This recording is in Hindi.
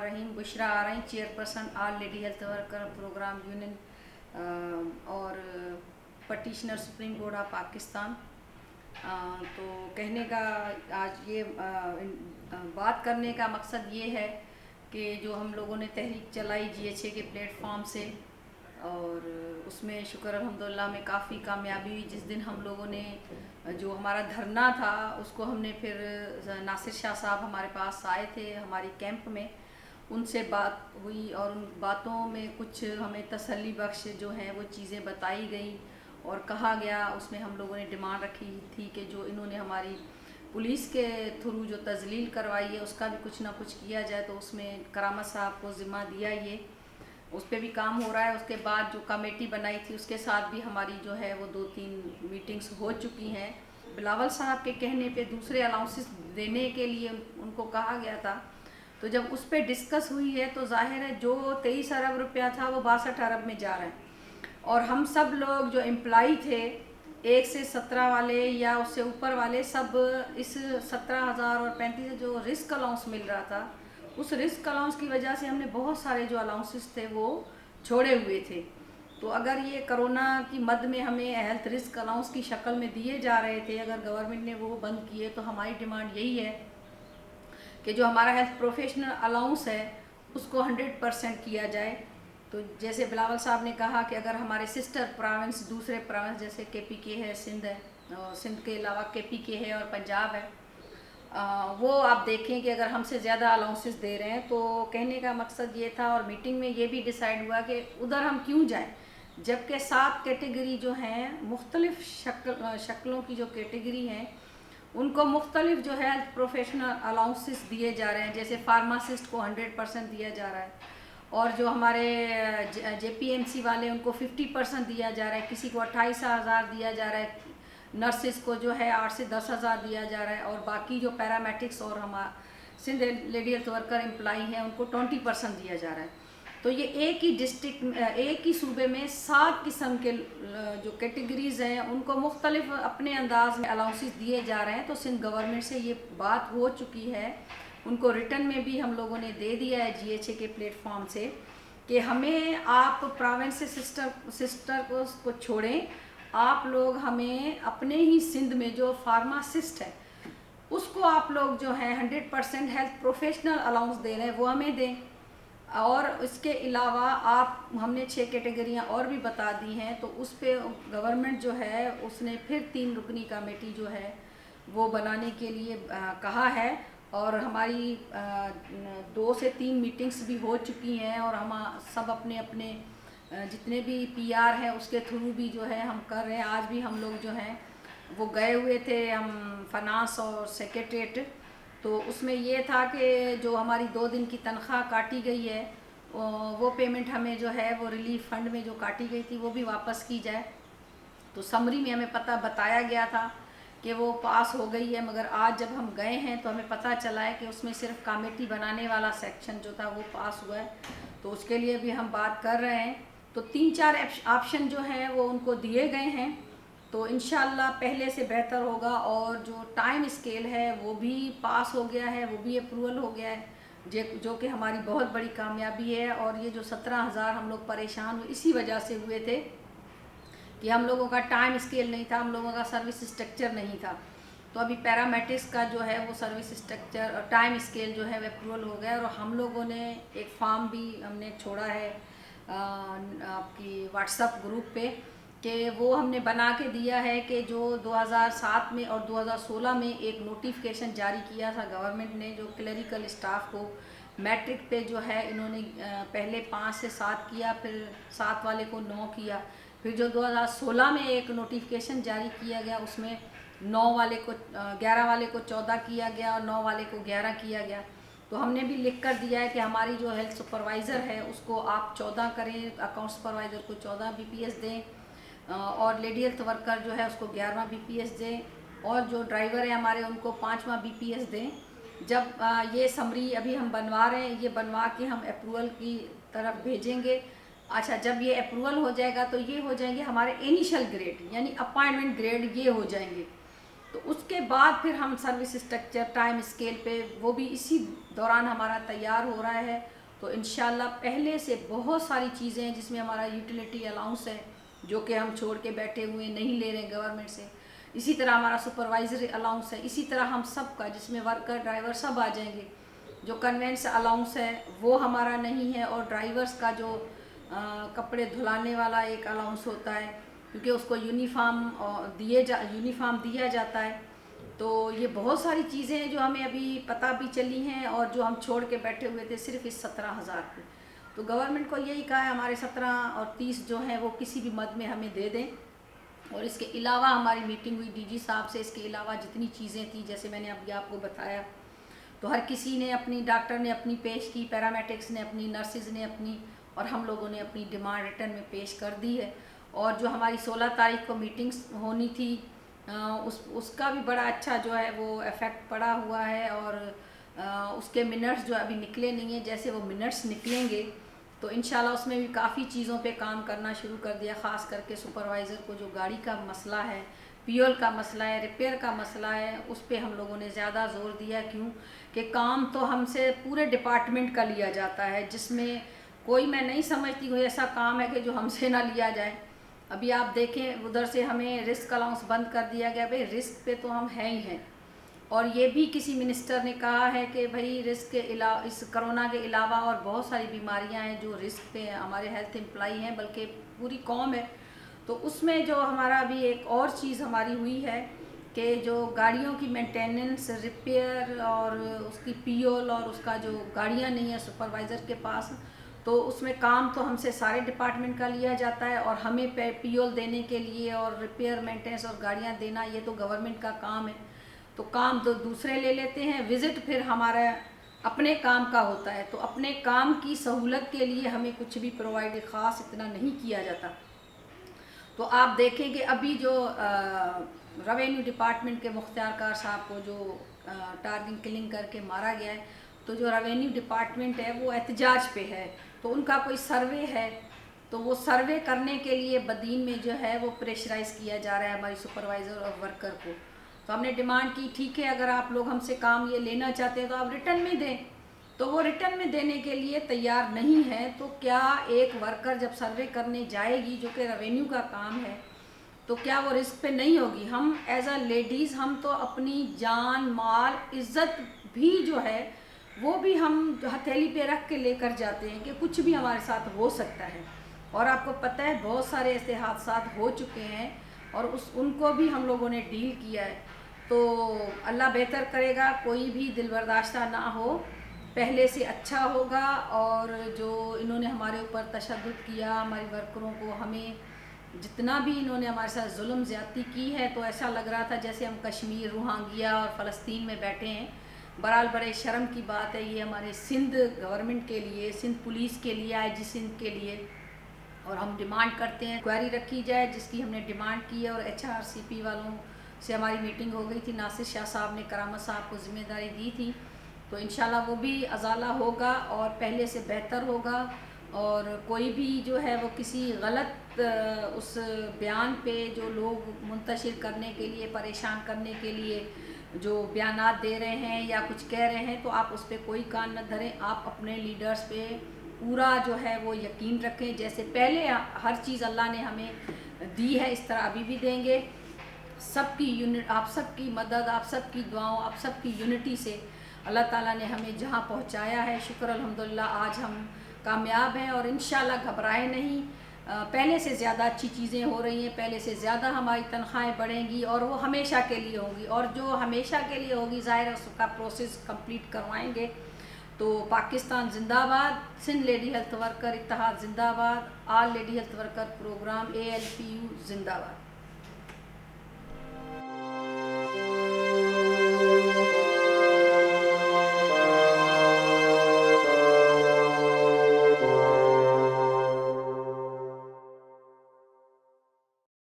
रहीम। बुशरा आ रही, chairperson all lady health worker programme union और petitioner supreme court of Pakistan. तो कहने का आज ये बात करने का मकसद ये है कि जो हम लोगों ने तहरीक चलाई GHA के प्लेटफॉर्म से, और उसमें शुक्र अल्हम्दुलिल्लाह में काफ़ी कामयाबी हुई। जिस दिन हम लोगों ने जो हमारा धरना था उसको हमने फिर नासिर शाह साहब हमारे पास आए थे हमारी कैंप में, उनसे बात हुई और उन बातों में कुछ हमें तसल्ली बख्श जो हैं वो चीज़ें बताई गई और कहा गया। उसमें हम लोगों ने डिमांड रखी थी कि जो इन्होंने हमारी पुलिस के थ्रू जो तजलील करवाई है उसका भी कुछ ना कुछ किया जाए। तो उसमें करामत साहब को ज़िम्मा दिया, ये उस पर भी काम हो रहा है। उसके बाद जो कमेटी बनाई थी उसके साथ भी हमारी जो है वो 2-3 मीटिंग्स हो चुकी हैं। बिलावल साहब के कहने पे दूसरे अलाउंसेस देने के लिए उनको कहा गया था, तो जब उस पर डिस्कस हुई है तो जाहिर है जो 23 अरब रुपया था वो 62 अरब में जा रहा है। और हम सब लोग जो एम्प्लॉई थे 1 से 17 वाले या उससे ऊपर वाले, सब इस 17,000 और 35 जो रिस्क अलाउंस मिल रहा था, उस रिस्क अलाउंस की वजह से हमने बहुत सारे जो अलाउंसेस थे वो छोड़े हुए थे। तो अगर ये कोरोना की मद में हमें हेल्थ रिस्क अलाउंस की शक्ल में दिए जा रहे थे, अगर गवर्नमेंट ने वो बंद किए, तो हमारी डिमांड यही है कि जो हमारा हेल्थ प्रोफेशनल अलाउंस है उसको 100% किया जाए। तो जैसे बिलावल साहब ने कहा कि अगर हमारे सिस्टर प्रोविंस, दूसरे प्रोविंस जैसे KPK है, सिंध है, सिंध के अलावा KPK है और पंजाब है, वो आप देखें कि अगर हमसे ज़्यादा अलाउंसेस दे रहे हैं। तो कहने का मकसद ये था और मीटिंग में ये भी डिसाइड हुआ कि उधर हम क्यों जाएं, जबकि 7 कैटेगरी जो हैं, मुख्तलिफ शक्लों की जो कैटेगरी हैं, उनको मुख्तलिफ जो है प्रोफेशनल अलाउंसेस दिए जा रहे हैं। जैसे फार्मासिस्ट को 100% दिया जा रहा है, और जो हमारे JPMC वाले उनको 50% दिया जा रहा है, किसी को 28,000 दिया जा रहा है, नर्सिस को जो है 8 से 10,000 दिया जा रहा है, और बाकी जो पैरामेडिक्स और हमारा Sindh lady health worker employee हैं उनको 20% दिया जा रहा है। तो ये एक ही डिस्ट्रिक्ट, एक ही सूबे में 7 किस्म के जो कैटेगरीज हैं उनको मुख्तलिफ अपने अंदाज में अलाउंसेस दिए जा रहे हैं। तो सिंध गवर्नमेंट से ये बात हो चुकी है, उनको रिटर्न में भी हम लोगों ने दे दिया है GHA के प्लेटफॉर्म से कि हमें आप प्रोविंस से सिस्टर को छोड़ें, आप लोग हमें अपने ही सिंध में जो फार्मासिस्ट है उसको आप लोग जो है 100% हेल्थ प्रोफेशनल अलाउंस दे रहे हैं वो हमें दें। और इसके अलावा आप, हमने 6 कैटेगरियाँ और भी बता दी हैं, तो उस पर गवर्नमेंट जो है उसने फिर 3 रुकनी कमेटी जो है वो बनाने के लिए कहा है, और हमारी 2 से 3 मीटिंग्स भी हो चुकी हैं, और हम सब अपने अपने जितने भी PR हैं उसके थ्रू भी जो है हम कर रहे हैं। आज भी हम लोग जो हैं वो गए हुए थे, हम फाइनेंस और सेक्रेटरीट, तो उसमें ये था कि जो हमारी 2 दिन की तनख्वाह काटी गई है वो पेमेंट हमें जो है वो रिलीफ फंड में जो काटी गई थी वो भी वापस की जाए। तो समरी में हमें बताया गया था कि वो पास हो गई है, मगर आज जब हम गए हैं तो हमें पता चला है कि उसमें सिर्फ कमेटी बनाने वाला सेक्शन जो था वो पास हुआ है। तो उसके लिए भी हम बात कर रहे हैं। तो 3-4 ऑप्शन जो हैं वो उनको दिए गए हैं, तो इंशाल्लाह पहले से बेहतर होगा। और जो टाइम स्केल है वो भी पास हो गया है, वो भी अप्रूवल हो गया है, जो कि हमारी बहुत बड़ी कामयाबी है। और ये जो 17,000 हम लोग परेशान हुए इसी वजह से हुए थे कि हम लोगों का टाइम स्केल नहीं था, हम लोगों का सर्विस स्ट्रक्चर नहीं था। तो अभी पैरामेडिक्स का जो है वो सर्विस स्ट्रक्चर और टाइम स्केल जो है वो अप्रूवल हो गया। और हम लोगों ने एक फॉर्म भी हमने छोड़ा है आपकी व्हाट्सएप ग्रुप पे, कि वो हमने बना के दिया है कि जो 2007 में और 2016 में एक नोटिफिकेशन जारी किया था गवर्नमेंट ने, जो क्लरिकल स्टाफ को मैट्रिक पे जो है इन्होंने पहले 5 से 7 किया, फिर 7 वाले को 9 किया, फिर जो 2016 में एक नोटिफिकेशन जारी किया गया उसमें 9 वाले को 11 वाले को 14 किया गया और 9 वाले को 11 किया गया। तो हमने भी लिख कर दिया है कि हमारी जो हेल्थ सुपरवाइज़र है उसको आप 14 करें, अकाउंट सुपरवाइज़र को 14 BPS दें, और लेडी हेल्थ वर्कर जो है उसको 11वां BPS दें, और जो ड्राइवर है हमारे उनको 5वां BPS दें। जब ये समरी अभी हम बनवा रहे हैं, ये बनवा के हम अप्रूवल की तरफ भेजेंगे। अच्छा, जब ये अप्रूवल हो जाएगा तो ये हो जाएंगे हमारे इनिशियल ग्रेड, यानी अपॉइंटमेंट ग्रेड ये हो जाएंगे। तो उसके बाद फिर हम सर्विस स्ट्रक्चर टाइम स्केल पे वो भी इसी दौरान हमारा तैयार हो रहा है। तो इंशाल्लाह पहले से बहुत सारी चीज़ें हैं जिसमें हमारा यूटिलिटी अलाउंस है जो कि हम छोड़ के बैठे हुए नहीं ले रहे हैं गवर्नमेंट से। इसी तरह हमारा सुपरवाइजरी अलाउंस है, इसी तरह हम सब का जिसमें वर्कर ड्राइवर सब आ जाएंगे। जो कन्वेंस अलाउंस है वो हमारा नहीं है, और ड्राइवर्स का जो कपड़े धुलाने वाला एक अलाउंस होता है क्योंकि उसको यूनिफॉर्म दिया जाता है। तो ये बहुत सारी चीज़ें हैं जो हमें अभी पता भी चली हैं और जो हम छोड़ के बैठे हुए थे सिर्फ इस 17,000 पे। तो गवर्नमेंट को यही कहा है हमारे 17 और 30 जो हैं वो किसी भी मद में हमें दे दें। और इसके अलावा हमारी मीटिंग हुई डीजी साहब से, इसके अलावा जितनी चीज़ें थी जैसे मैंने अभी आपको बताया, तो हर किसी ने अपनी, डॉक्टर ने अपनी पेश की, पैरामेडिक्स ने अपनी, नर्सिस ने अपनी, और हम लोगों ने अपनी डिमांड रिटर्न में पेश कर दी है। और जो हमारी 16 तारीख को मीटिंग्स होनी थी उसका भी बड़ा अच्छा जो है वो इफ़ेक्ट पड़ा हुआ है, और उसके मिनट्स जो अभी निकले नहीं हैं, जैसे वो मिनट्स निकलेंगे तो इंशाल्लाह उसमें भी काफ़ी चीज़ों पे काम करना शुरू कर दिया। ख़ास करके सुपरवाइज़र को जो गाड़ी का मसला है, फ्यूल का मसला है, रिपेयर का मसला है, उस पर हम लोगों ने ज़्यादा ज़ोर दिया। क्यों कि काम तो हमसे पूरे डिपार्टमेंट का लिया जाता है, जिसमें कोई, मैं नहीं समझती कोई ऐसा काम है कि जो हमसे ना लिया जाए। अभी आप देखें उधर से हमें रिस्क अलाउंस बंद कर दिया गया। भाई रिस्क पे तो हम हैं ही हैं, और ये भी किसी मिनिस्टर ने कहा है कि भाई रिस्क के अलावा, इस कोरोना के अलावा और बहुत सारी बीमारियां हैं जो रिस्क पे हमारे हेल्थ एम्प्लॉई हैं, बल्कि पूरी कौम है। तो उसमें जो हमारा भी एक और चीज़ हमारी हुई है कि जो गाड़ियों की मेंटेनेंस, रिपेयर और उसकी पीओल, और उसका जो गाड़ियाँ नहीं है सुपरवाइज़र के पास, तो उसमें काम तो हमसे सारे डिपार्टमेंट का लिया जाता है, और हमें पीओल देने के लिए और रिपेयर, मेंटेनेंस और गाड़ियाँ देना ये तो गवर्नमेंट का काम है। तो काम तो दूसरे ले लेते हैं, विज़िट फिर हमारा अपने काम का होता है। तो अपने काम की सहूलत के लिए हमें कुछ भी प्रोवाइड ख़ास इतना नहीं किया जाता। तो आप देखें कि अभी जो रेवेन्यू डिपार्टमेंट के मुख्तियार कार साहब को जो टारगेट किलिंग करके मारा गया है, तो जो रेवेन्यू डिपार्टमेंट है वो एहतजाज पे है, तो उनका कोई सर्वे है, तो वो सर्वे करने के लिए बदीन में जो है वो प्रेशराइज़ किया जा रहा है हमारी सुपरवाइज़र और वर्कर को। तो हमने डिमांड की, ठीक है अगर आप लोग हमसे काम ये लेना चाहते हैं तो आप रिटर्न में दें। तो वो रिटर्न में देने के लिए तैयार नहीं है। तो क्या एक वर्कर जब सर्वे करने जाएगी, जो कि रेवेन्यू का काम है, तो क्या वो रिस्क पे नहीं होगी? हम एज अ लेडीज़ हम तो अपनी जान, माल, इज़्ज़त भी जो है वो भी हम हथेली पे रख के लेकर जाते हैं कि कुछ भी हमारे साथ हो सकता है। और आपको पता है बहुत सारे ऐसे हादसा हो चुके हैं और उनको भी हम लोगों ने डील किया है। तो अल्लाह बेहतर करेगा, कोई भी दिल बर्दाश्ता ना हो, पहले से अच्छा होगा। और जो इन्होंने हमारे ऊपर तशद्दुद किया, हमारे वर्करों को, हमें जितना भी इन्होंने हमारे साथ जुल्म ज़्यादती की है, तो ऐसा लग रहा था जैसे हम कश्मीर, रोहिंग्या और फ़लस्तीन में बैठे हैं। बहरहाल बड़े शर्म की बात है ये हमारे सिंध गवर्नमेंट के लिए, सिंध पुलिस के लिए, आईजी सिंध के लिए। और हम डिमांड करते हैं क्वेरी रखी जाए जिसकी हमने डिमांड की है। और एचआरसीपी वालों से हमारी मीटिंग हो गई थी, नासिर शाह साहब ने करामत साहब को ज़िम्मेदारी दी थी, तो इंशाल्लाह वो भी अजाला होगा और पहले से बेहतर होगा। और कोई भी जो है वो किसी गलत उस बयान पे जो लोग मुंतशिर करने के लिए, परेशान करने के लिए जो बयानात दे रहे हैं या कुछ कह रहे हैं, तो आप उस पर कोई कान न धरें। आप अपने लीडर्स पे पूरा जो है वो यकीन रखें। जैसे पहले हर चीज़ अल्लाह ने हमें दी है, इस तरह अभी भी देंगे। सबकी यूनिट, आप सबकी मदद, आप सबकी दुआओं, आप सबकी यूनिटी से अल्लाह ताला ने हमें जहाँ पहुँचाया है, शुक्र अल्हम्दुलिल्लाह आज हम कामयाब हैं। और इंशाल्लाह घबराए नहीं, पहले से ज़्यादा अच्छी चीज़ें हो रही हैं, पहले से ज़्यादा हमारी तनख्वाहें बढ़ेंगी और वो हमेशा के लिए होगी। और जो हमेशा के लिए होगी ज़ाहिर है उसका प्रोसेस कंप्लीट करवाएंगे। तो पाकिस्तान जिंदाबाद, सिंध लेडी हेल्थ वर्कर इत्तेहाद जिंदाबाद, all lady health worker programme ALPU जिंदाबाद।